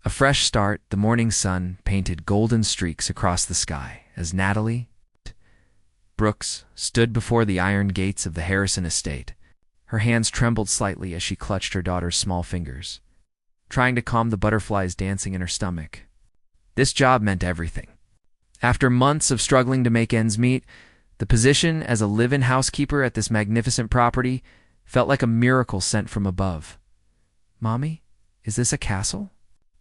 A fresh start, the morning sun painted golden streaks across the sky as Natalie Brooks stood before the iron gates of the Harrison estate. Her hands trembled slightly as she clutched her daughter's small fingers, trying to calm the butterflies dancing in her stomach. This job meant everything. After months of struggling to make ends meet, the position as a live-in housekeeper at this magnificent property felt like a miracle sent from above. "Mommy, is this a castle?"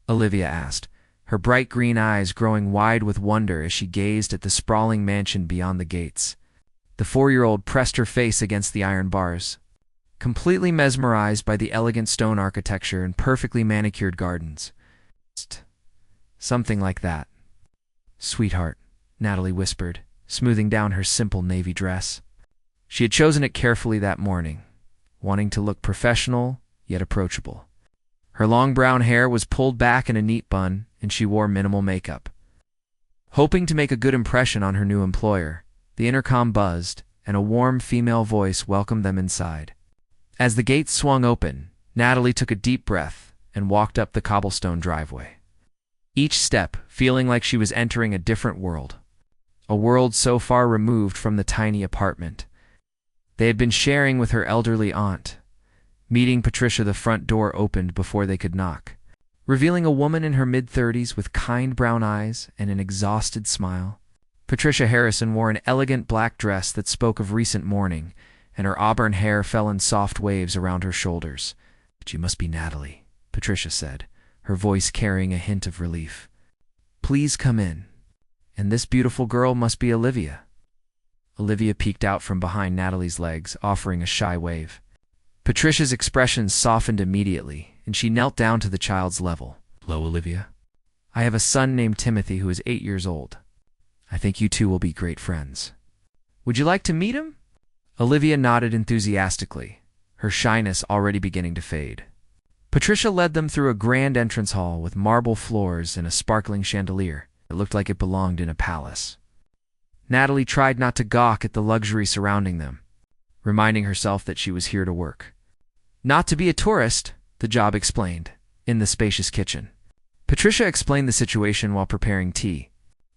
Olivia asked, her bright green eyes growing wide with wonder as she gazed at the sprawling mansion beyond the gates. The 4-year-old pressed her face against the iron bars, completely mesmerized by the elegant stone architecture and perfectly manicured gardens. "Something like that, sweetheart," Natalie whispered, smoothing down her simple navy dress. She had chosen it carefully that morning, wanting to look professional yet approachable. Her long brown hair was pulled back in a neat bun, and she wore minimal makeup. Hoping to make a good impression on her new employer, the intercom buzzed, and a warm female voice welcomed them inside. As the gates swung open, Natalie took a deep breath and walked up the cobblestone driveway. Each step feeling like she was entering a different world, a world so far removed from the tiny apartment they had been sharing with her elderly aunt. Meeting Patricia, the front door opened before they could knock, revealing a woman in her mid-30s with kind brown eyes and an exhausted smile. Patricia Harrison wore an elegant black dress that spoke of recent mourning, and her auburn hair fell in soft waves around her shoulders. "But you must be Natalie," Patricia said, her voice carrying a hint of relief. "Please come in. And this beautiful girl must be Olivia." Olivia peeked out from behind Natalie's legs, offering a shy wave. Patricia's expression softened immediately, and she knelt down to the child's level. "Hello, Olivia. I have a son named Timothy who is 8 years old. I think you two will be great friends. Would you like to meet him?" Olivia nodded enthusiastically, her shyness already beginning to fade. Patricia led them through a grand entrance hall with marble floors and a sparkling chandelier. It looked like it belonged in a palace. Natalie tried not to gawk at the luxury surrounding them, reminding herself that she was here to work. Not to be a tourist, the job explained, in the spacious kitchen. Patricia explained the situation while preparing tea.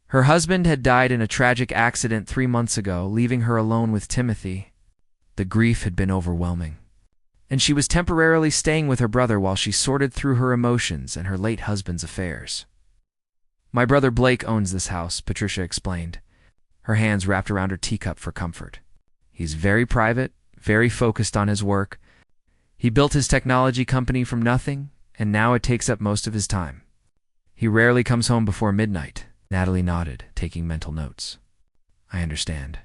Her husband had died in a tragic accident 3 months ago, leaving her alone with Timothy. The grief had been overwhelming, and she was temporarily staying with her brother while she sorted through her emotions and her late husband's affairs. "My brother Blake owns this house," Patricia explained, her hands wrapped around her teacup for comfort. "He's very private, very focused on his work. He built his technology company from nothing, and now it takes up most of his time. He rarely comes home before midnight." Natalie nodded, taking mental notes. "I understand.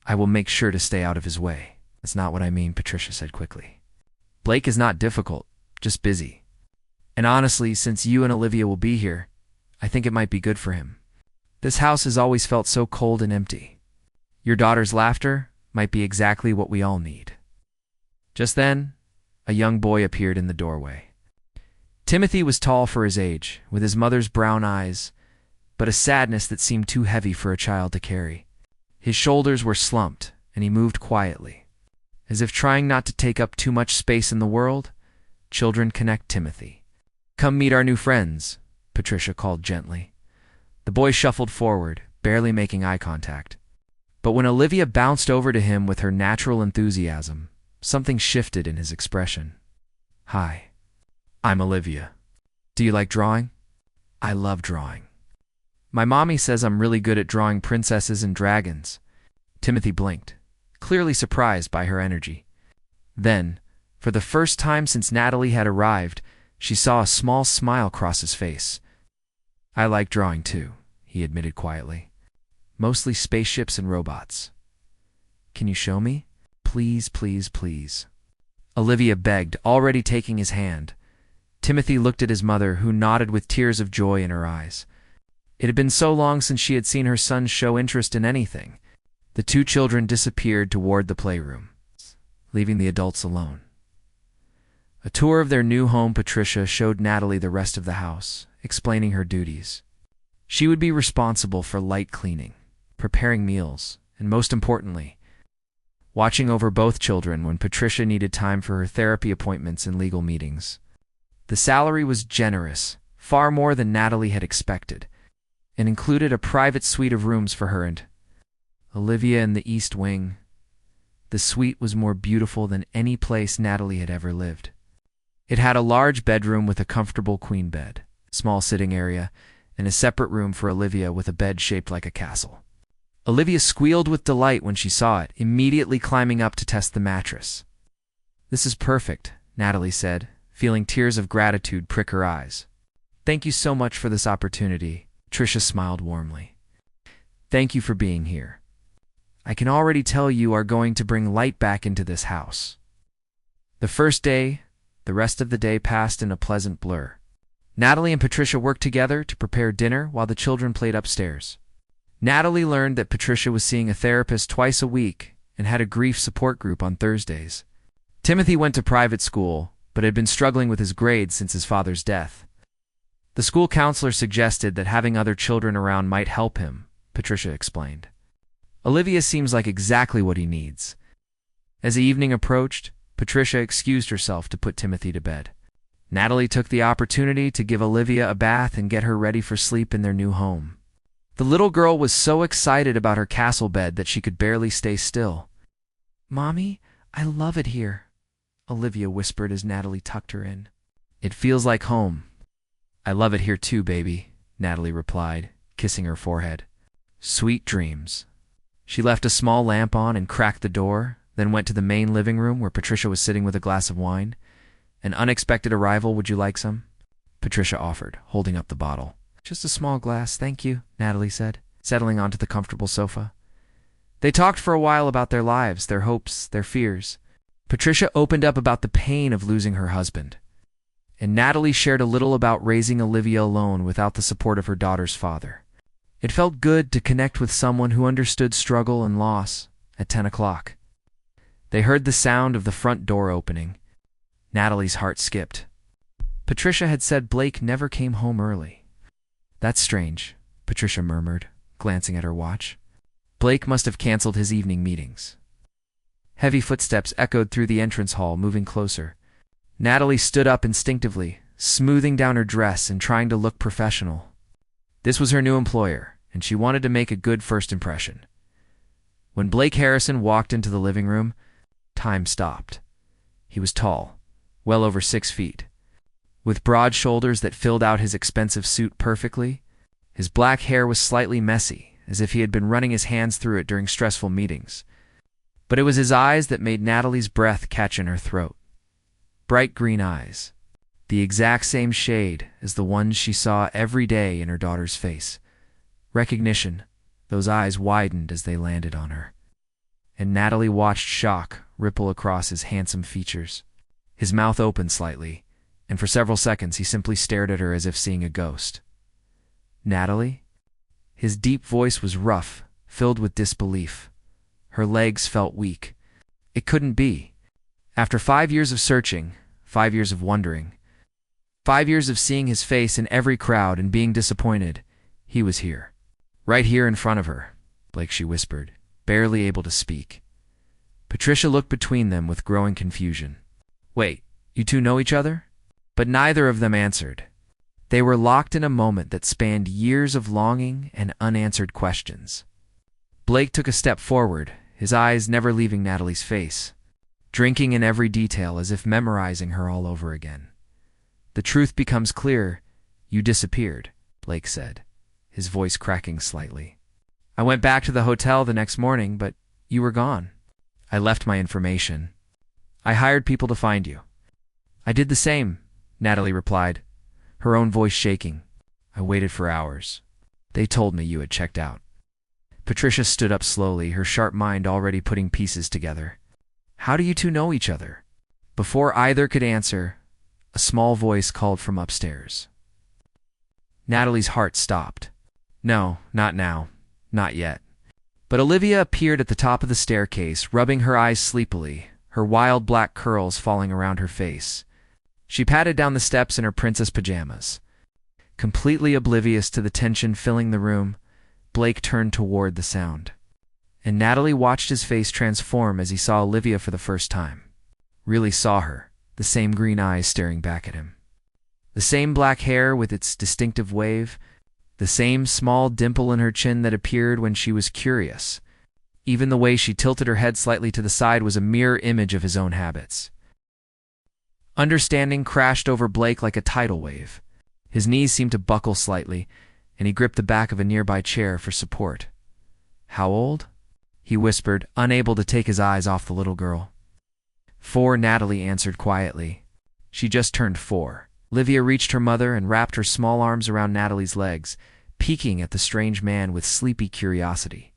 I will make sure to stay out of his way." "That's not what I mean," Patricia said quickly. "Blake is not difficult, just busy. And honestly, since you and Olivia will be here, I think it might be good for him. This house has always felt so cold and empty. Your daughter's laughter might be exactly what we all need." Just then, a young boy appeared in the doorway. Timothy was tall for his age, with his mother's brown eyes, but a sadness that seemed too heavy for a child to carry. His shoulders were slumped, and he moved quietly, as if trying not to take up too much space in the world. Children connect Timothy. "Come meet our new friends," Patricia called gently. The boy shuffled forward, barely making eye contact. But when Olivia bounced over to him with her natural enthusiasm, something shifted in his expression. "Hi, I'm Olivia. Do you like drawing?" "I love drawing. My mommy says I'm really good at drawing princesses and dragons." Timothy blinked, clearly surprised by her energy. Then, for the first time since Natalie had arrived, she saw a small smile cross his face. "I like drawing too," he admitted quietly. "Mostly spaceships and robots." "Can you show me?" "Please, please, please," Olivia begged, already taking his hand. Timothy looked at his mother, who nodded with tears of joy in her eyes. It had been so long since she had seen her son show interest in anything. The two children disappeared toward the playroom, leaving the adults alone. A tour of their new home, Patricia showed Natalie the rest of the house, explaining her duties. She would be responsible for light cleaning, preparing meals, and most importantly, watching over both children when Patricia needed time for her therapy appointments and legal meetings. The salary was generous, far more than Natalie had expected, and included a private suite of rooms for her and Olivia in the East Wing. The suite was more beautiful than any place Natalie had ever lived. It had a large bedroom with a comfortable queen bed, small sitting area, and a separate room for Olivia with a bed shaped like a castle. Olivia squealed with delight when she saw it, immediately climbing up to test the mattress. "This is perfect," Natalie said, feeling tears of gratitude prick her eyes. "Thank you so much for this opportunity," Tricia smiled warmly. "Thank you for being here. I can already tell you are going to bring light back into this house." The rest of the day passed in a pleasant blur. Natalie and Patricia worked together to prepare dinner while the children played upstairs. Natalie learned that Patricia was seeing a therapist twice a week and had a grief support group on Thursdays. Timothy went to private school, but had been struggling with his grades since his father's death. The school counselor suggested that having other children around might help him, Patricia explained. Olivia seems like exactly what he needs. As the evening approached, Patricia excused herself to put Timothy to bed. Natalie took the opportunity to give Olivia a bath and get her ready for sleep in their new home. The little girl was so excited about her castle bed that she could barely stay still. "Mommy, I love it here," Olivia whispered as Natalie tucked her in. "It feels like home." "I love it here too, baby," Natalie replied, kissing her forehead. "Sweet dreams." She left a small lamp on and cracked the door, then went to the main living room where Patricia was sitting with a glass of wine. "An unexpected arrival, would you like some?" Patricia offered, holding up the bottle. "Just a small glass, thank you," Natalie said, settling onto the comfortable sofa. They talked for a while about their lives, their hopes, their fears. Patricia opened up about the pain of losing her husband, and Natalie shared a little about raising Olivia alone without the support of her daughter's father. It felt good to connect with someone who understood struggle and loss. At 10 o'clock, they heard the sound of the front door opening. Natalie's heart skipped. Patricia had said Blake never came home early. "That's strange," Patricia murmured, glancing at her watch. Blake must have canceled his evening meetings. Heavy footsteps echoed through the entrance hall, moving closer. Natalie stood up instinctively, smoothing down her dress and trying to look professional. This was her new employer, and she wanted to make a good first impression. When Blake Harrison walked into the living room, time stopped. He was tall, well over 6 feet. With broad shoulders that filled out his expensive suit perfectly, his black hair was slightly messy, as if he had been running his hands through it during stressful meetings. But it was his eyes that made Natalie's breath catch in her throat. Bright green eyes, the exact same shade as the ones she saw every day in her daughter's face. Recognition, those eyes widened as they landed on her. And Natalie watched shock ripple across his handsome features. His mouth opened slightly, and for several seconds he simply stared at her as if seeing a ghost. "Natalie?" His deep voice was rough, filled with disbelief. Her legs felt weak. It couldn't be. After 5 years of searching, 5 years of wondering, 5 years of seeing his face in every crowd and being disappointed, he was here. Right here in front of her, Blake, she whispered, barely able to speak. Patricia looked between them with growing confusion. "Wait, you two know each other?" But neither of them answered. They were locked in a moment that spanned years of longing and unanswered questions. Blake took a step forward, his eyes never leaving Natalie's face, drinking in every detail as if memorizing her all over again. "The truth becomes clear. You disappeared," Blake said, his voice cracking slightly. "I went back to the hotel the next morning, but you were gone. I left my information. I hired people to find you." "I did the same," Natalie replied, her own voice shaking. "I waited for hours. They told me you had checked out." Patricia stood up slowly, her sharp mind already putting pieces together. "How do you two know each other?" Before either could answer, a small voice called from upstairs. Natalie's heart stopped. No, not now. Not yet. But Olivia appeared at the top of the staircase, rubbing her eyes sleepily, her wild black curls falling around her face. She patted down the steps in her princess pajamas. Completely oblivious to the tension filling the room, Blake turned toward the sound. And Natalie watched his face transform as he saw Olivia for the first time. Really saw her, the same green eyes staring back at him. The The same black hair with its distinctive wave, the same small dimple in her chin that appeared when she was curious. Even the way she tilted her head slightly to the side was a mirror image of his own habits. Understanding crashed over Blake like a tidal wave. His knees seemed to buckle slightly, and he gripped the back of a nearby chair for support. "How old?" he whispered, unable to take his eyes off the little girl. "4," Natalie answered quietly. She just turned 4. Olivia reached her mother and wrapped her small arms around Natalie's legs, peeking at the strange man with sleepy curiosity.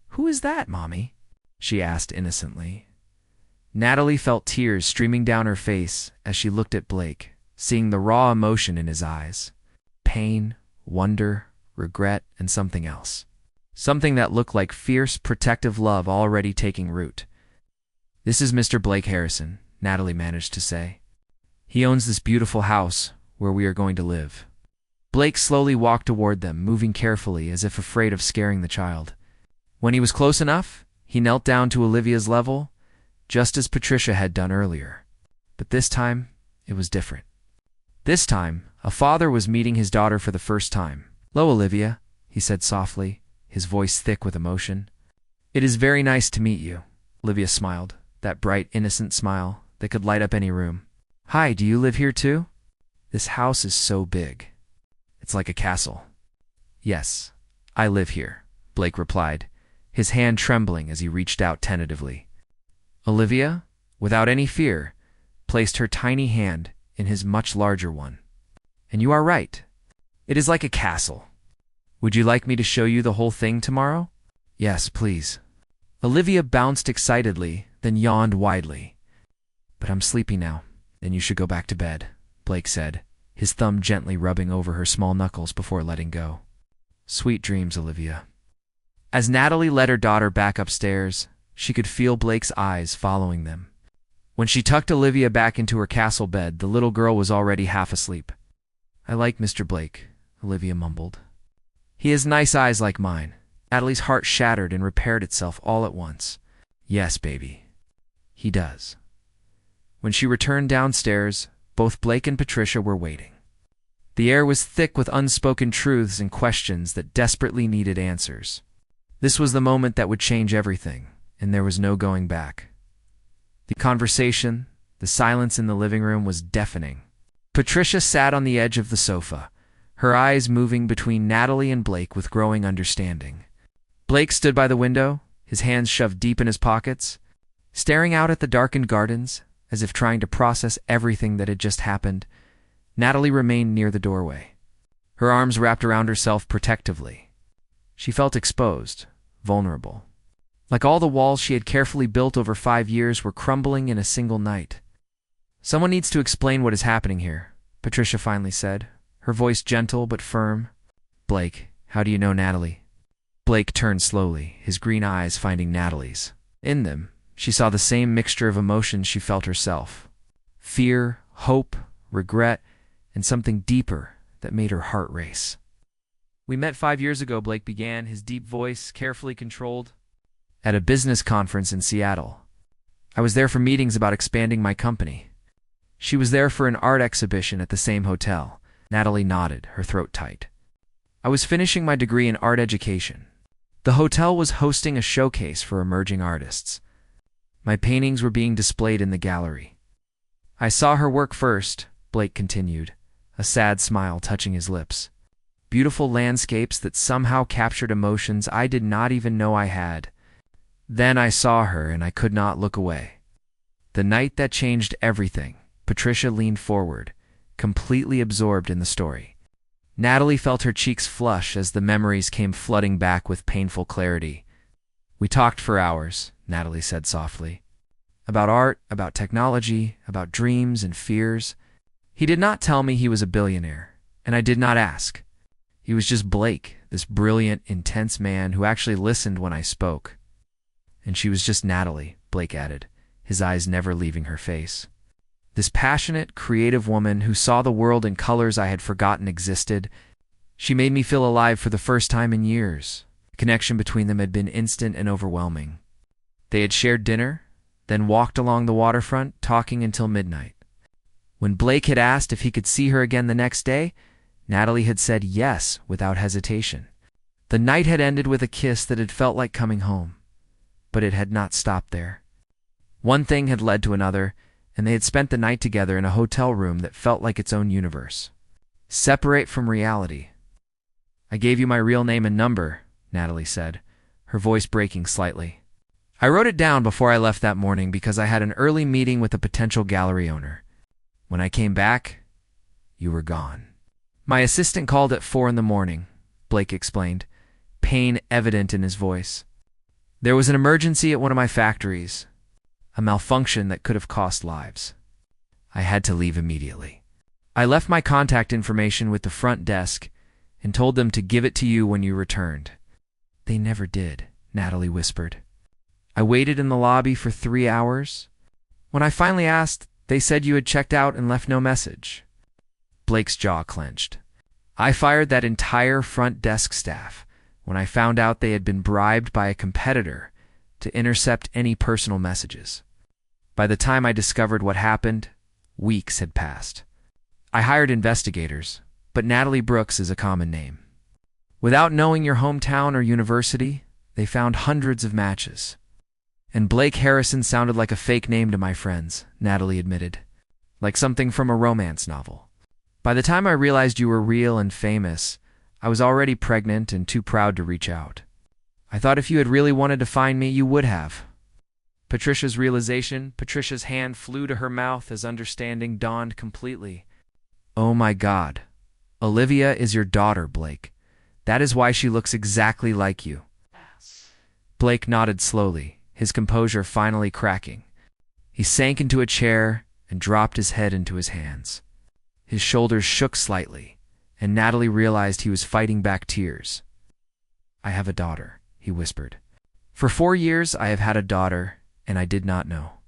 "Who is that, Mommy?" she asked innocently. Natalie felt tears streaming down her face as she looked at Blake, seeing the raw emotion in his eyes. Pain, wonder, regret, and something else. Something that looked like fierce, protective love already taking root. "This is Mr. Blake Harrison," Natalie managed to say. "He owns this beautiful house where we are going to live." Blake slowly walked toward them, moving carefully as if afraid of scaring the child. When he was close enough, he knelt down to Olivia's level, just as Patricia had done earlier. But this time, it was different. This time, a father was meeting his daughter for the first time. "Hello, Olivia," he said softly, his voice thick with emotion. "It is very nice to meet you," Olivia smiled, that bright, innocent smile that could light up any room. "Hi, do you live here too? This house is so big. It's like a castle." "Yes, I live here," Blake replied, his hand trembling as he reached out tentatively. Olivia, without any fear, placed her tiny hand in his much larger one. "And you are right. It is like a castle. Would you like me to show you the whole thing tomorrow?" "Yes, please." Olivia bounced excitedly, then yawned widely. "But I'm sleepy now, and you should go back to bed," Blake said, his thumb gently rubbing over her small knuckles before letting go. "Sweet dreams, Olivia." As Natalie led her daughter back upstairs, she could feel Blake's eyes following them. When she tucked Olivia back into her castle bed, the little girl was already half asleep. "I like Mr. Blake," Olivia mumbled. "He has nice eyes like mine." Natalie's heart shattered and repaired itself all at once. "Yes, baby. He does." When she returned downstairs, both Blake and Patricia were waiting. The air was thick with unspoken truths and questions that desperately needed answers. This was the moment that would change everything, and there was no going back. The conversation, the silence in the living room was deafening. Patricia sat on the edge of the sofa, her eyes moving between Natalie and Blake with growing understanding. Blake stood by the window, his hands shoved deep in his pockets, staring out at the darkened gardens, as if trying to process everything that had just happened. Natalie remained near the doorway, her arms wrapped around herself protectively. She felt exposed, vulnerable. Like all the walls she had carefully built over 5 years were crumbling in a single night. "Someone needs to explain what is happening here," Patricia finally said, her voice gentle but firm. "Blake, how do you know Natalie?" Blake turned slowly, his green eyes finding Natalie's. In them, she saw the same mixture of emotions she felt herself. Fear, hope, regret, and something deeper that made her heart race. "We met 5 years ago," Blake began, his deep voice carefully controlled. "At a business conference in Seattle. I was there for meetings about expanding my company. She was there for an art exhibition at the same hotel." Natalie nodded, her throat tight. "I was finishing my degree in art education. The hotel was hosting a showcase for emerging artists. My paintings were being displayed in the gallery. I saw her work first," Blake continued, a sad smile touching his lips. "Beautiful landscapes that somehow captured emotions I did not even know I had. Then I saw her and I could not look away. The night that changed everything." Patricia leaned forward, completely absorbed in the story. Natalie felt her cheeks flush as the memories came flooding back with painful clarity. "We talked for hours," Natalie said softly. "About art, about technology, about dreams and fears. He did not tell me he was a billionaire, and I did not ask. He was just Blake, this brilliant, intense man who actually listened when I spoke." "And she was just Natalie," Blake added, his eyes never leaving her face. "This passionate, creative woman who saw the world in colors I had forgotten existed. She made me feel alive for the first time in years." The connection between them had been instant and overwhelming. They had shared dinner, then walked along the waterfront, talking until midnight. When Blake had asked if he could see her again the next day, Natalie had said yes without hesitation. The night had ended with a kiss that had felt like coming home, but it had not stopped there. One thing had led to another, and they had spent the night together in a hotel room that felt like its own universe. Separate from reality. "I gave you my real name and number," Natalie said, her voice breaking slightly. "I wrote it down before I left that morning because I had an early meeting with a potential gallery owner. When I came back, you were gone." "My assistant called at 4 in the morning," Blake explained, pain evident in his voice. "There was an emergency at one of my factories, a malfunction that could have cost lives. I had to leave immediately. I left my contact information with the front desk and told them to give it to you when you returned." "They never did," Natalie whispered. "I waited in the lobby for 3 hours. When I finally asked, they said you had checked out and left no message." Blake's jaw clenched. "I fired that entire front desk staff when I found out they had been bribed by a competitor to intercept any personal messages. By the time I discovered what happened, weeks had passed. I hired investigators, but Natalie Brooks is a common name. Without knowing your hometown or university, they found hundreds of matches. And Blake Harrison sounded like a fake name to my friends," Natalie admitted, "like something from a romance novel. By the time I realized you were real and famous, I was already pregnant and too proud to reach out. I thought if you had really wanted to find me, you would have." Patricia's hand flew to her mouth as understanding dawned completely. "Oh my God. Olivia is your daughter, Blake. That is why she looks exactly like you." Blake nodded slowly, his composure finally cracking. He sank into a chair and dropped his head into his hands. His shoulders shook slightly, and Natalie realized he was fighting back tears. "I have a daughter," he whispered. "For 4 years I have had a daughter, and I did not know."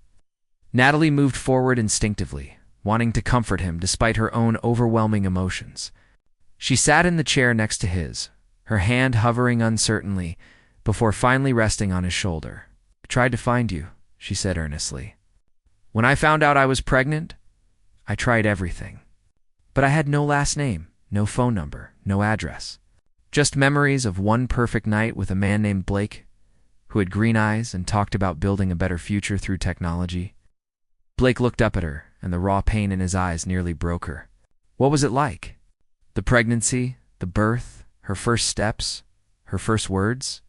Natalie moved forward instinctively, wanting to comfort him despite her own overwhelming emotions. She sat in the chair next to his, her hand hovering uncertainly before finally resting on his shoulder. "I tried to find you," she said earnestly. "When I found out I was pregnant, I tried everything. But I had no last name, no phone number, no address. Just memories of one perfect night with a man named Blake, who had green eyes and talked about building a better future through technology." Blake looked up at her, and the raw pain in his eyes nearly broke her. "What was it like? The pregnancy, the birth, her first steps, her first words?"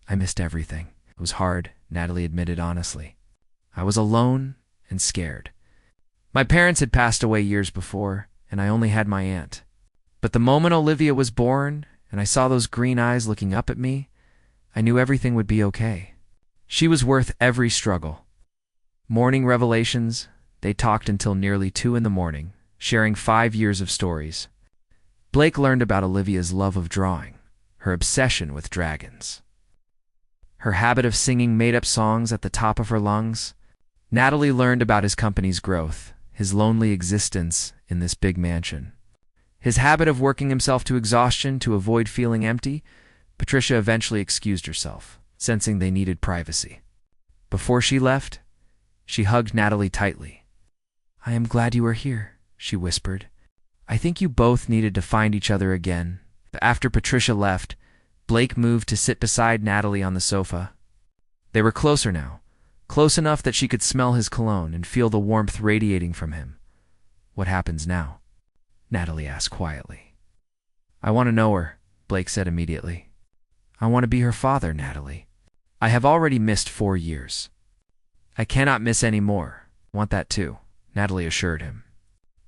"I missed everything. It was hard," Natalie admitted honestly. "I was alone and scared. My parents had passed away years before, and I only had my aunt. But the moment Olivia was born, and I saw those green eyes looking up at me, I knew everything would be okay. She was worth every struggle." Morning revelations, they talked until nearly 2 in the morning, sharing 5 years of stories. Blake learned about Olivia's love of drawing, her obsession with dragons, her habit of singing made-up songs at the top of her lungs. Natalie learned about his company's growth, his lonely existence in this big mansion, his habit of working himself to exhaustion to avoid feeling empty. Patricia eventually excused herself, sensing they needed privacy. Before she left, she hugged Natalie tightly. "I am glad you are here," she whispered. "I think you both needed to find each other again." After Patricia left, Blake moved to sit beside Natalie on the sofa. They were closer now, close enough that she could smell his cologne and feel the warmth radiating from him. "What happens now?" Natalie asked quietly. "I want to know her," Blake said immediately. "I want to be her father, Natalie. I have already missed 4 years. I cannot miss any more. Want that too," Natalie assured him.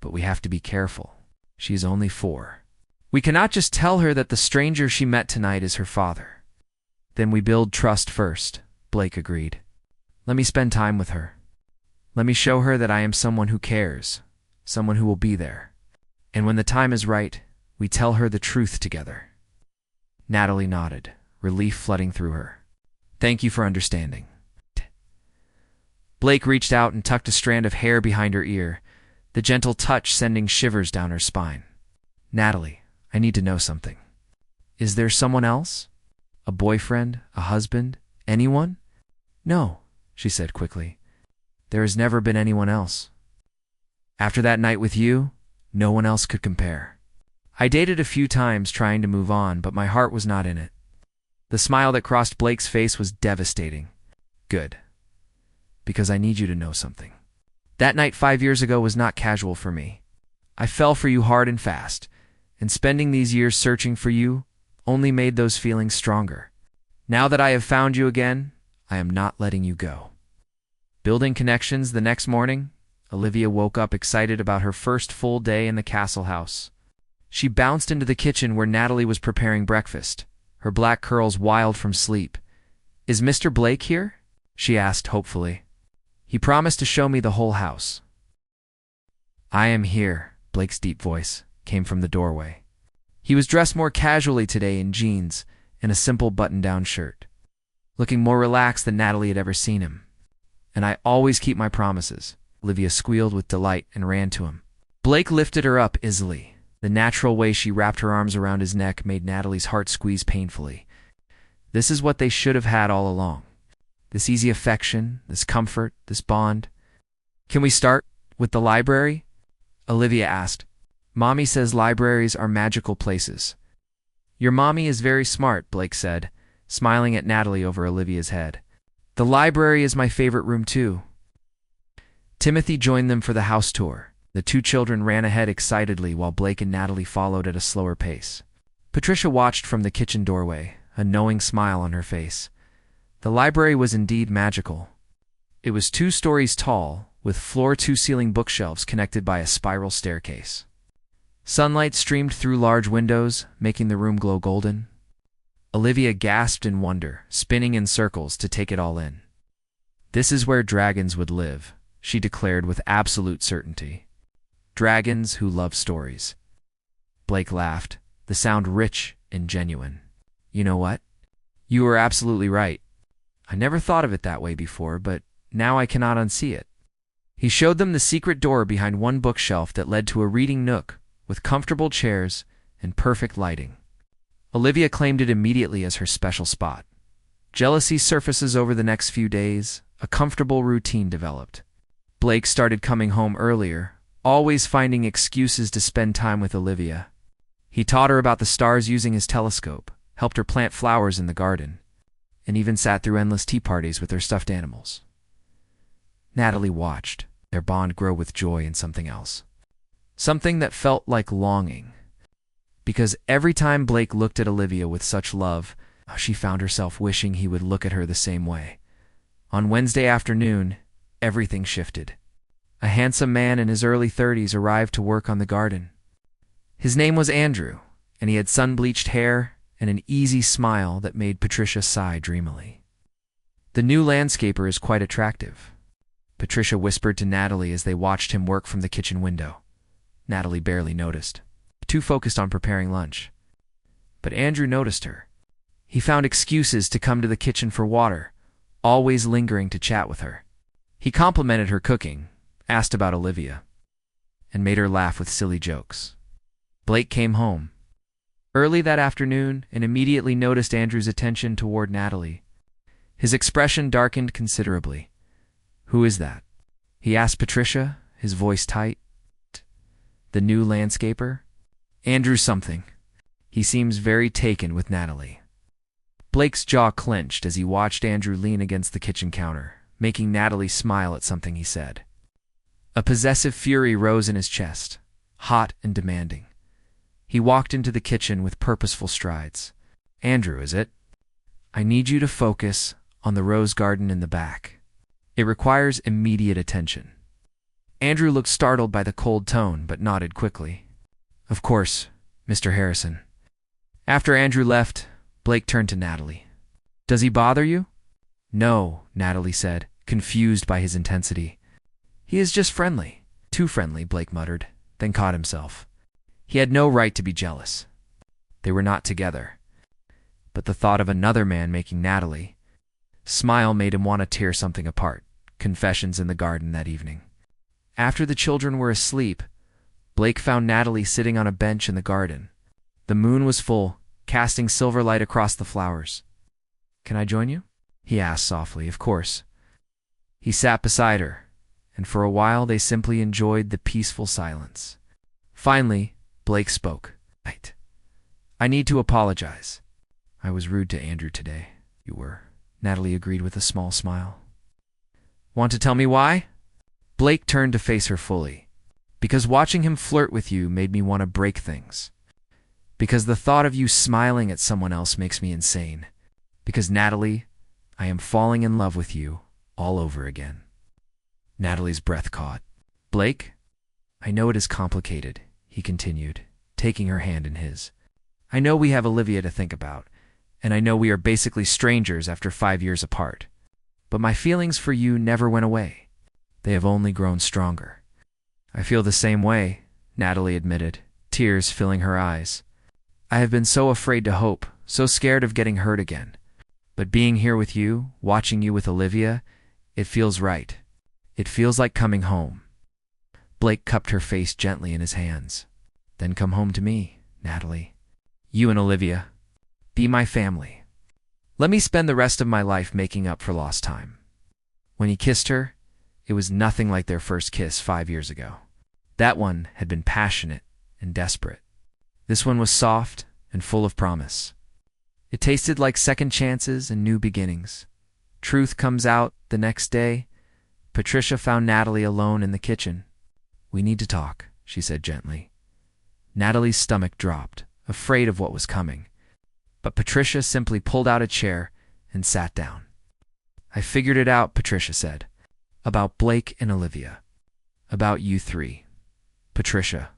"But we have to be careful. She is only 4. We cannot just tell her that the stranger she met tonight is her father." "Then we build trust first," Blake agreed. "Let me spend time with her. Let me show her that I am someone who cares, someone who will be there. And when the time is right, we tell her the truth together." Natalie nodded, relief flooding through her. "Thank you for understanding." Blake reached out and tucked a strand of hair behind her ear, the gentle touch sending shivers down her spine. "Natalie, I need to know something. Is there someone else? A boyfriend, a husband, anyone?" "No," she said quickly. "There has never been anyone else." After that night with you, no one else could compare. I dated a few times trying to move on, but my heart was not in it. The smile that crossed Blake's face was devastating. Good. Because I need you to know something. That night 5 years ago was not casual for me. I fell for you hard and fast, and spending these years searching for you only made those feelings stronger. Now that I have found you again, I am not letting you go. Building connections. The next morning, Olivia woke up excited about her first full day in the castle house. She bounced into the kitchen where Natalie was preparing breakfast, her black curls wild from sleep. "Is Mr. Blake here?" she asked hopefully. "He promised to show me the whole house." "I am here," Blake's deep voice came from the doorway. He was dressed more casually today in jeans and a simple button-down shirt, looking more relaxed than Natalie had ever seen him. "And I always keep my promises," Olivia squealed with delight and ran to him. Blake lifted her up easily. The natural way she wrapped her arms around his neck made Natalie's heart squeeze painfully. This is what they should have had all along. This easy affection, this comfort, this bond. "Can we start with the library?" Olivia asked. "Mommy says libraries are magical places." "Your mommy is very smart," Blake said, smiling at Natalie over Olivia's head. "The library is my favorite room too." Timothy joined them for the house tour. The two children ran ahead excitedly while Blake and Natalie followed at a slower pace. Patricia watched from the kitchen doorway, a knowing smile on her face. The library was indeed magical. It was 2 stories tall, with floor-to-ceiling bookshelves connected by a spiral staircase. Sunlight streamed through large windows, making the room glow golden. Olivia gasped in wonder, spinning in circles to take it all in. "This is where dragons would live," she declared with absolute certainty. "Dragons who love stories." Blake laughed, the sound rich and genuine. "You know what? You were absolutely right. I never thought of it that way before, but now I cannot unsee it." He showed them the secret door behind one bookshelf that led to a reading nook with comfortable chairs and perfect lighting. Olivia claimed it immediately as her special spot. Jealousy surfaces over the next few days. A comfortable routine developed. Blake started coming home earlier, always finding excuses to spend time with Olivia. He taught her about the stars using his telescope, helped her plant flowers in the garden, and even sat through endless tea parties with her stuffed animals. Natalie watched, their bond grow with joy in something else. Something that felt like longing. Because every time Blake looked at Olivia with such love, she found herself wishing he would look at her the same way. On Wednesday afternoon, everything shifted. A handsome man in his early 30s arrived to work on the garden. His name was Andrew, and he had sun-bleached hair and an easy smile that made Patricia sigh dreamily. "The new landscaper is quite attractive," Patricia whispered to Natalie as they watched him work from the kitchen window. Natalie barely noticed, too focused on preparing lunch. But Andrew noticed her. He found excuses to come to the kitchen for water, always lingering to chat with her. He complimented her cooking, asked about Olivia, and made her laugh with silly jokes. Blake came home early that afternoon and immediately noticed Andrew's attention toward Natalie. His expression darkened considerably. "Who is that?" he asked Patricia, his voice tight. "The new landscaper?" "Andrew something. He seems very taken with Natalie." Blake's jaw clenched as he watched Andrew lean against the kitchen counter, making Natalie smile at something he said. A possessive fury rose in his chest, hot and demanding. He walked into the kitchen with purposeful strides. "Andrew, is it? I need you to focus on the rose garden in the back. It requires immediate attention." Andrew looked startled by the cold tone, but nodded quickly. "Of course, Mr. Harrison." After Andrew left, Blake turned to Natalie. "Does he bother you?" "No," Natalie said, confused by his intensity. "He is just friendly." "Too friendly," Blake muttered, then caught himself. He had no right to be jealous. They were not together. But the thought of another man making Natalie smile made him want to tear something apart. Confessions in the garden that evening. After the children were asleep, Blake found Natalie sitting on a bench in the garden. The moon was full, casting silver light across the flowers. "Can I join you?" he asked softly. "Of course." He sat beside her, and for a while they simply enjoyed the peaceful silence. Finally, Blake spoke. I need to apologize. I was rude to Andrew today. You were. Natalie agreed with a small smile. Want to tell me why? Blake turned to face her fully. Because watching him flirt with you made me want to break things. Because the thought of you smiling at someone else makes me insane. Because, Natalie, I am falling in love with you all over again. Natalie's breath caught. Blake, I know it is complicated, he continued, taking her hand in his. I know we have Olivia to think about, and I know we are basically strangers after 5 years apart. But my feelings for you never went away. They have only grown stronger. I feel the same way, Natalie admitted, tears filling her eyes. I have been so afraid to hope, so scared of getting hurt again. But being here with you, watching you with Olivia, it feels right. It feels like coming home. Blake cupped her face gently in his hands. Then come home to me, Natalie. You and Olivia. Be my family. Let me spend the rest of my life making up for lost time. When he kissed her, it was nothing like their first kiss 5 years ago. That one had been passionate and desperate. This one was soft and full of promise. It tasted like second chances and new beginnings. Truth comes out the next day. Patricia found Natalie alone in the kitchen. We need to talk, she said gently. Natalie's stomach dropped, afraid of what was coming. But Patricia simply pulled out a chair and sat down. I figured it out, Patricia said. About Blake and Olivia. About you three. Patricia.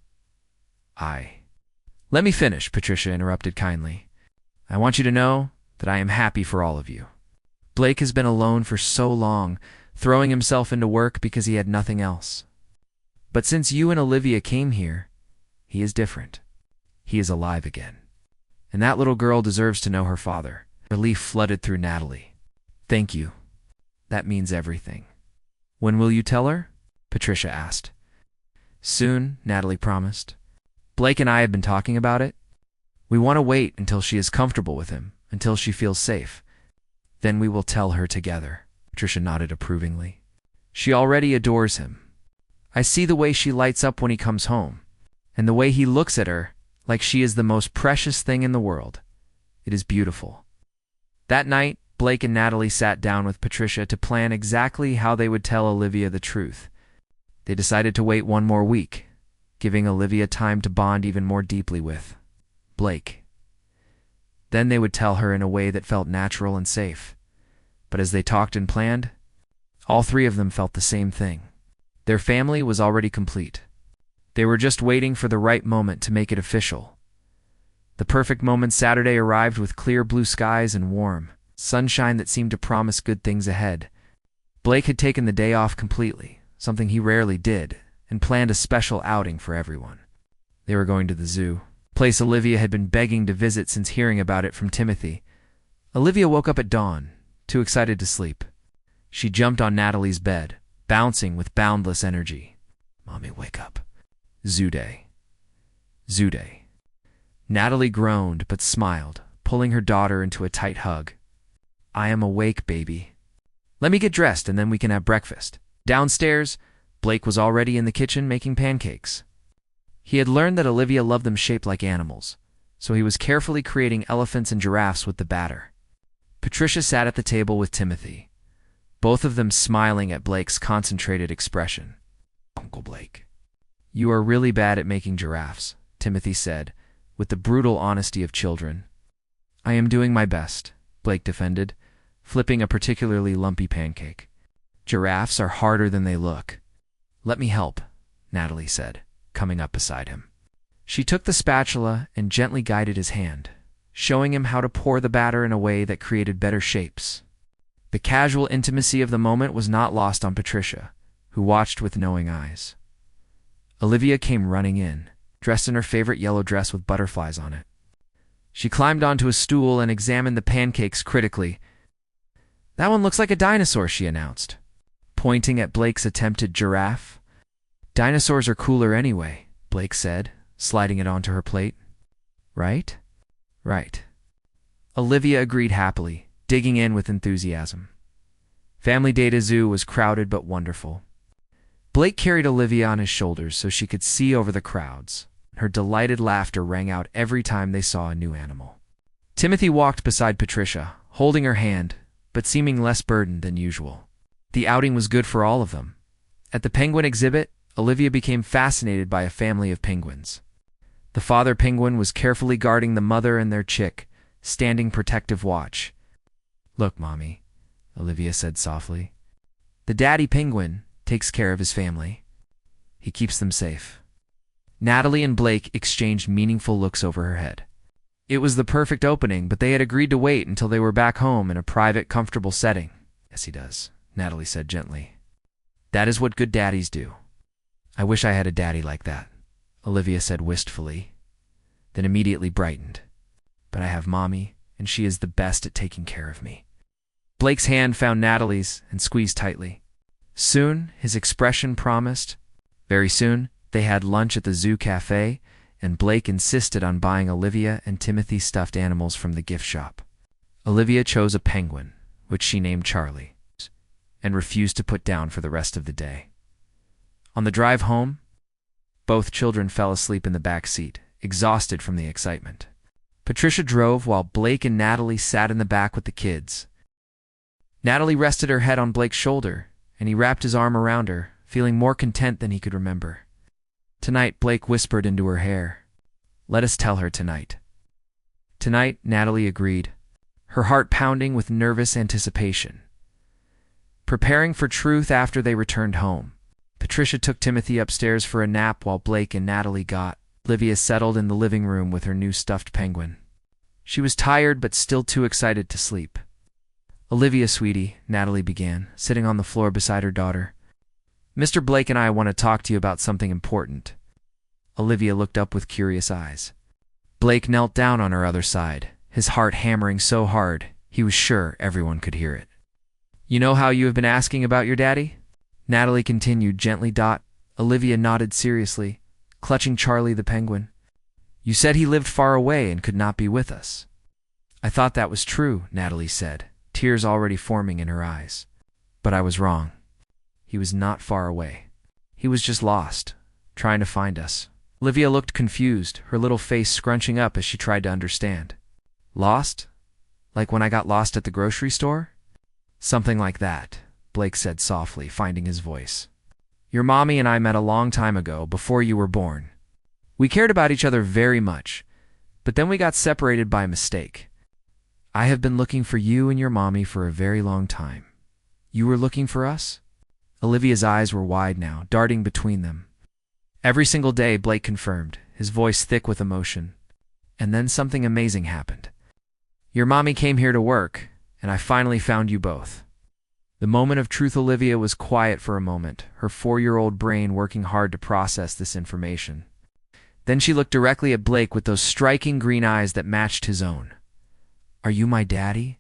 Let me finish, Patricia interrupted kindly. I want you to know that I am happy for all of you. Blake has been alone for so long, throwing himself into work because he had nothing else. But since you and Olivia came here, he is different. He is alive again. And that little girl deserves to know her father. Relief flooded through Natalie. Thank you. That means everything. When will you tell her? Patricia asked. Soon, Natalie promised. Blake and I have been talking about it. We want to wait until she is comfortable with him, until she feels safe. Then we will tell her together. Patricia nodded approvingly. She already adores him. I see the way she lights up when he comes home, and the way he looks at her like she is the most precious thing in the world. It is beautiful. That night, Blake and Natalie sat down with Patricia to plan exactly how they would tell Olivia the truth. They decided to wait 1 more week, giving Olivia time to bond even more deeply with Blake. Then they would tell her in a way that felt natural and safe. But as they talked and planned, all 3 of them felt the same thing. Their family was already complete. They were just waiting for the right moment to make it official. The perfect moment Saturday arrived with clear blue skies and warm sunshine that seemed to promise good things ahead. Blake had taken the day off completely, something he rarely did, and planned a special outing for everyone. They were going to the zoo, a place Olivia had been begging to visit since hearing about it from Timothy. Olivia woke up at dawn, too excited to sleep. She jumped on Natalie's bed, bouncing with boundless energy. Mommy, wake up. Zoo day. Zoo day. Natalie groaned but smiled, pulling her daughter into a tight hug. I am awake, baby. Let me get dressed and then we can have breakfast. Downstairs, Blake was already in the kitchen making pancakes. He had learned that Olivia loved them shaped like animals, so he was carefully creating elephants and giraffes with the batter. Patricia sat at the table with Timothy, both of them smiling at Blake's concentrated expression. Uncle Blake. You are really bad at making giraffes, Timothy said, with the brutal honesty of children. I am doing my best, Blake defended, flipping a particularly lumpy pancake. Giraffes are harder than they look. Let me help, Natalie said, coming up beside him. She took the spatula and gently guided his hand, showing him how to pour the batter in a way that created better shapes. The casual intimacy of the moment was not lost on Patricia, who watched with knowing eyes. Olivia came running in, dressed in her favorite yellow dress with butterflies on it. She climbed onto a stool and examined the pancakes critically. That one looks like a dinosaur, she announced, pointing at Blake's attempted giraffe. Dinosaurs are cooler anyway, Blake said, sliding it onto her plate. Right? Right. Olivia agreed happily, digging in with enthusiasm. Family Day to Zoo was crowded but wonderful. Blake carried Olivia on his shoulders so she could see over the crowds. Her delighted laughter rang out every time they saw a new animal. Timothy walked beside Patricia, holding her hand, but seeming less burdened than usual. The outing was good for all of them. At the penguin exhibit, Olivia became fascinated by a family of penguins. The father penguin was carefully guarding the mother and their chick, standing protective watch. "Look, Mommy," Olivia said softly. "The daddy penguin takes care of his family. He keeps them safe." Natalie and Blake exchanged meaningful looks over her head. It was the perfect opening, but they had agreed to wait until they were back home in a private, comfortable setting. "Yes, he does," Natalie said gently. "That is what good daddies do." "I wish I had a daddy like that," Olivia said wistfully, then immediately brightened. "But I have Mommy, and she is the best at taking care of me." Blake's hand found Natalie's and squeezed tightly. Soon, his expression promised. Very soon, they had lunch at the zoo cafe, and Blake insisted on buying Olivia and Timothy stuffed animals from the gift shop. Olivia chose a penguin, which she named Charlie, and refused to put down for the rest of the day. On the drive home, both children fell asleep in the back seat, exhausted from the excitement. Patricia drove while Blake and Natalie sat in the back with the kids. Natalie rested her head on Blake's shoulder, and he wrapped his arm around her, feeling more content than he could remember. "Tonight," Blake whispered into her hair. "Let us tell her tonight." "Tonight," Natalie agreed, her heart pounding with nervous anticipation. Preparing for truth after they returned home, Patricia took Timothy upstairs for a nap while Blake and Natalie got Olivia settled in the living room with her new stuffed penguin. She was tired but still too excited to sleep. "Olivia, sweetie," Natalie began, sitting on the floor beside her daughter. "Mr. Blake and I want to talk to you about something important." Olivia looked up with curious eyes. Blake knelt down on her other side, his heart hammering so hard he was sure everyone could hear it. "You know how you have been asking about your daddy?" Natalie continued gently. Olivia nodded seriously, clutching Charlie the penguin. "You said he lived far away and could not be with us." "I thought that was true," Natalie said, tears already forming in her eyes. "But I was wrong. He was not far away. He was just lost, trying to find us." Olivia looked confused, her little face scrunching up as she tried to understand. "Lost? Like when I got lost at the grocery store?" "Something like that," Blake said softly, finding his voice. "Your mommy and I met a long time ago, before you were born. We cared about each other very much, but then we got separated by mistake. I have been looking for you and your mommy for a very long time. You were looking for us?" Olivia's eyes were wide now, darting between them. "Every single day," Blake confirmed, his voice thick with emotion. "And then something amazing happened. Your mommy came here to work, and I finally found you both." The moment of truth. Olivia was quiet for a moment, her 4-year-old brain working hard to process this information. Then she looked directly at Blake with those striking green eyes that matched his own. "Are you my daddy?"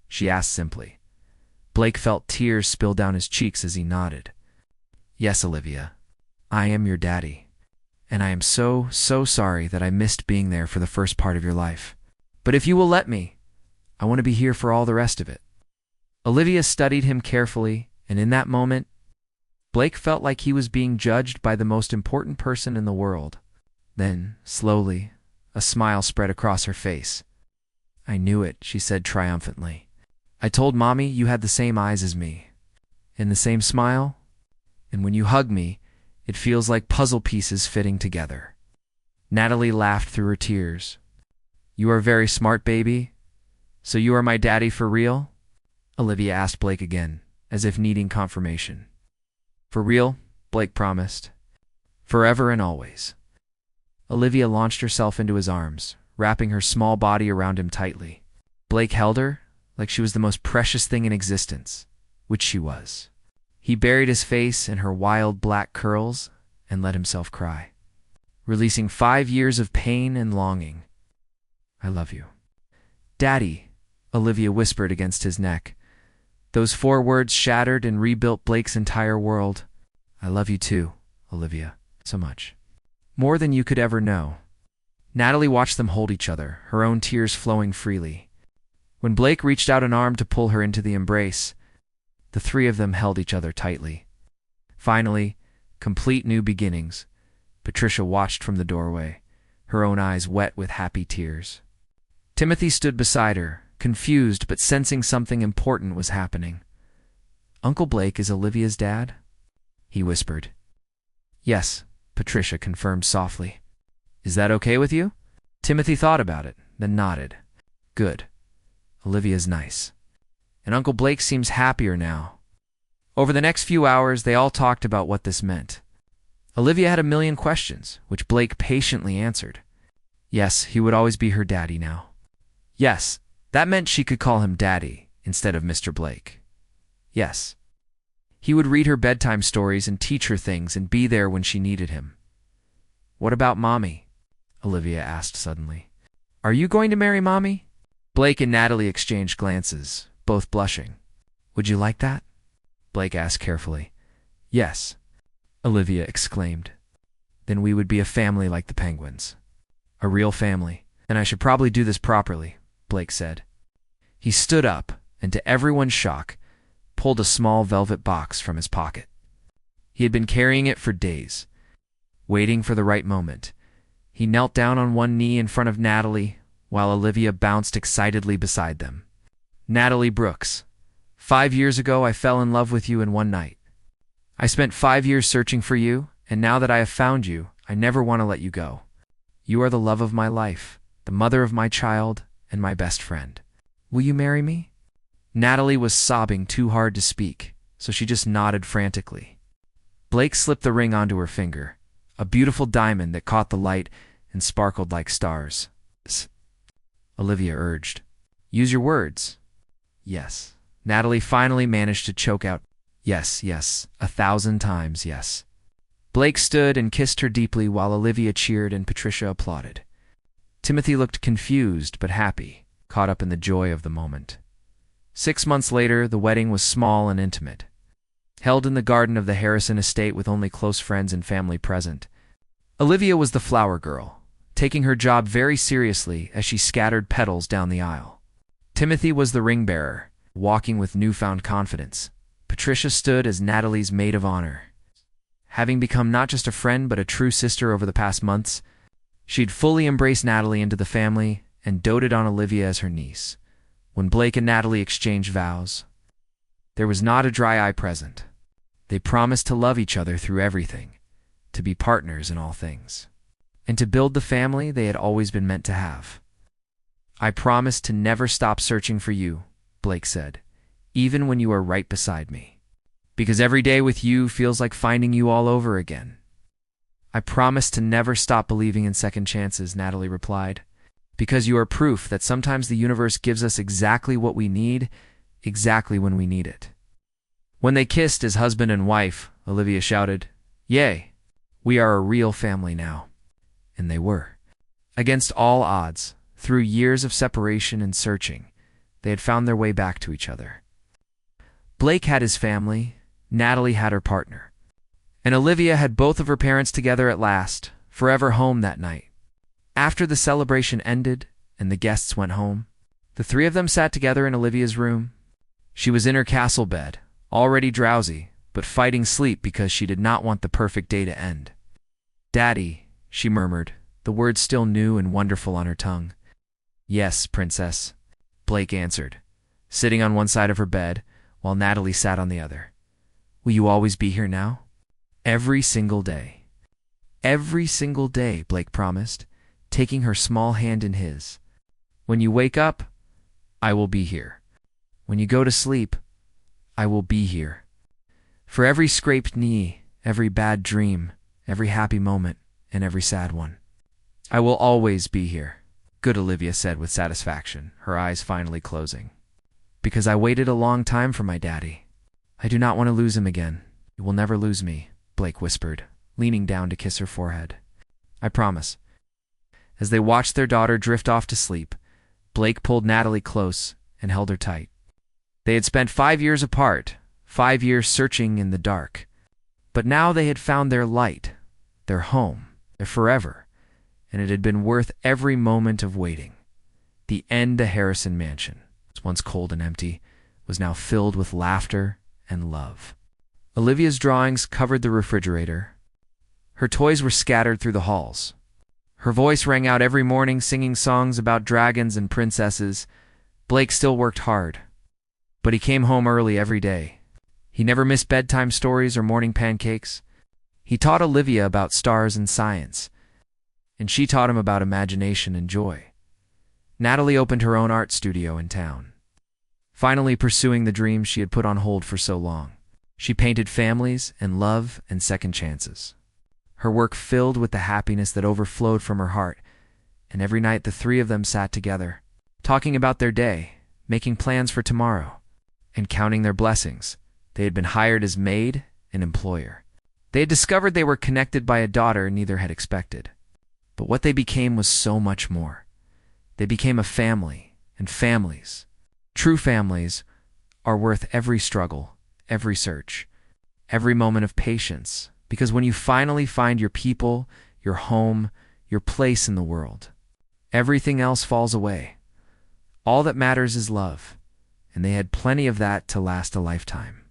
she asked simply. Blake felt tears spill down his cheeks as he nodded. "Yes, Olivia, I am your daddy, and I am so sorry that I missed being there for the first part of your life. But if you will let me, I want to be here for all the rest of it." Olivia studied him carefully, and in that moment, Blake felt like he was being judged by the most important person in the world. Then, slowly, a smile spread across her face. "I knew it," she said triumphantly. "I told Mommy you had the same eyes as me, and the same smile, and when you hug me, it feels like puzzle pieces fitting together." Natalie laughed through her tears. "You are very smart, baby. So you are my daddy for real?" Olivia asked Blake again, as if needing confirmation. "For real," Blake promised. "Forever and always." Olivia launched herself into his arms, wrapping her small body around him tightly. Blake held her like she was the most precious thing in existence, which she was. He buried his face in her wild black curls and let himself cry, releasing 5 years of pain and longing. "I love you." "Daddy," Olivia whispered against his neck. Those 4 words shattered and rebuilt Blake's entire world. "I love you too, Olivia, so much. More than you could ever know." Natalie watched them hold each other, her own tears flowing freely. When Blake reached out an arm to pull her into the embrace, the 3 of them held each other tightly. Finally, complete new beginnings. Patricia watched from the doorway, her own eyes wet with happy tears. Timothy stood beside her, confused but sensing something important was happening. "Uncle Blake is Olivia's dad?" he whispered. "Yes," Patricia confirmed softly. "Is that okay with you?" Timothy thought about it, then nodded. "Good. Olivia's nice. And Uncle Blake seems happier now." Over the next few hours, they all talked about what this meant. Olivia had a million questions, which Blake patiently answered. Yes, he would always be her daddy now. Yes, that meant she could call him Daddy instead of Mr. Blake. Yes. He would read her bedtime stories and teach her things and be there when she needed him. "What about Mommy?" Olivia asked suddenly. "Are you going to marry Mommy?" Blake and Natalie exchanged glances, both blushing. "Would you like that?" Blake asked carefully. "Yes," Olivia exclaimed. "Then we would be a family like the Penguins. A real family. And I should probably do this properly," Blake said. He stood up, and to everyone's shock, pulled a small velvet box from his pocket. He had been carrying it for days, waiting for the right moment. He knelt down on one knee in front of Natalie, while Olivia bounced excitedly beside them. "Natalie Brooks, 5 years ago I fell in love with you in one night. I spent 5 years searching for you, and now that I have found you, I never want to let you go. You are the love of my life, the mother of my child, and my best friend. Will you marry me?" Natalie was sobbing too hard to speak, so she just nodded frantically. Blake slipped the ring onto her finger, a beautiful diamond that caught the light and sparkled like stars. Olivia urged. "Use your words." "Yes." Natalie finally managed to choke out, "Yes, yes, 1,000 times yes." Blake stood and kissed her deeply while Olivia cheered and Patricia applauded. Timothy looked confused but happy, caught up in the joy of the moment. 6 months later, the wedding was small and intimate, held in the garden of the Harrison estate with only close friends and family present. Olivia was the flower girl, taking her job very seriously as she scattered petals down the aisle. Timothy was the ring bearer, walking with newfound confidence. Patricia stood as Natalie's maid of honor. Having become not just a friend but a true sister over the past months, she'd fully embraced Natalie into the family and doted on Olivia as her niece. When Blake and Natalie exchanged vows, there was not a dry eye present. They promised to love each other through everything, to be partners in all things, and to build the family they had always been meant to have. "I promise to never stop searching for you," Blake said, "even when you are right beside me. Because every day with you feels like finding you all over again." "I promise to never stop believing in second chances," Natalie replied. "Because you are proof that sometimes the universe gives us exactly what we need, exactly when we need it." When they kissed as husband and wife, Olivia shouted, "Yay! We are a real family now." And they were. Against all odds, through years of separation and searching, they had found their way back to each other. Blake had his family, Natalie had her partner, and Olivia had both of her parents together at last, forever home that night. After the celebration ended and the guests went home, the three of them sat together in Olivia's room. She was in her castle bed, already drowsy, but fighting sleep because she did not want the perfect day to end. "Daddy," she murmured, the words still new and wonderful on her tongue. "Yes, princess," Blake answered, sitting on one side of her bed while Natalie sat on the other. "Will you always be here now?" "Every single day." "Every single day," Blake promised, taking her small hand in his. "When you wake up, I will be here. When you go to sleep, I will be here. For every scraped knee, every bad dream, every happy moment, and every sad one. I will always be here." "Good," Olivia said with satisfaction, her eyes finally closing. "Because I waited a long time for my daddy. I do not want to lose him again." "You will never lose me," Blake whispered, leaning down to kiss her forehead. "I promise." As they watched their daughter drift off to sleep, Blake pulled Natalie close and held her tight. They had spent 5 years apart, 5 years searching in the dark. But now they had found their light, their home, their forever, and it had been worth every moment of waiting. The end. The Harrison mansion, once cold and empty, was now filled with laughter and love. Olivia's drawings covered the refrigerator, Her toys were scattered through the halls. Her voice rang out every morning singing songs about dragons and princesses. Blake still worked hard, but he came home early every day. He never missed bedtime stories or morning pancakes. He taught Olivia about stars and science, and she taught him about imagination and joy. Natalie opened her own art studio in town, finally pursuing the dreams she had put on hold for so long. She painted families and love and second chances. Her work filled with the happiness that overflowed from her heart, and every night the three of them sat together, talking about their day, making plans for tomorrow, and counting their blessings. They had been hired as maid and employer. They had discovered they were connected by a daughter neither had expected. But what they became was so much more. They became a family, and families, true families, are worth every struggle, every search, every moment of patience, because when you finally find your people, your home, your place in the world, everything else falls away. All that matters is love, and they had plenty of that to last a lifetime.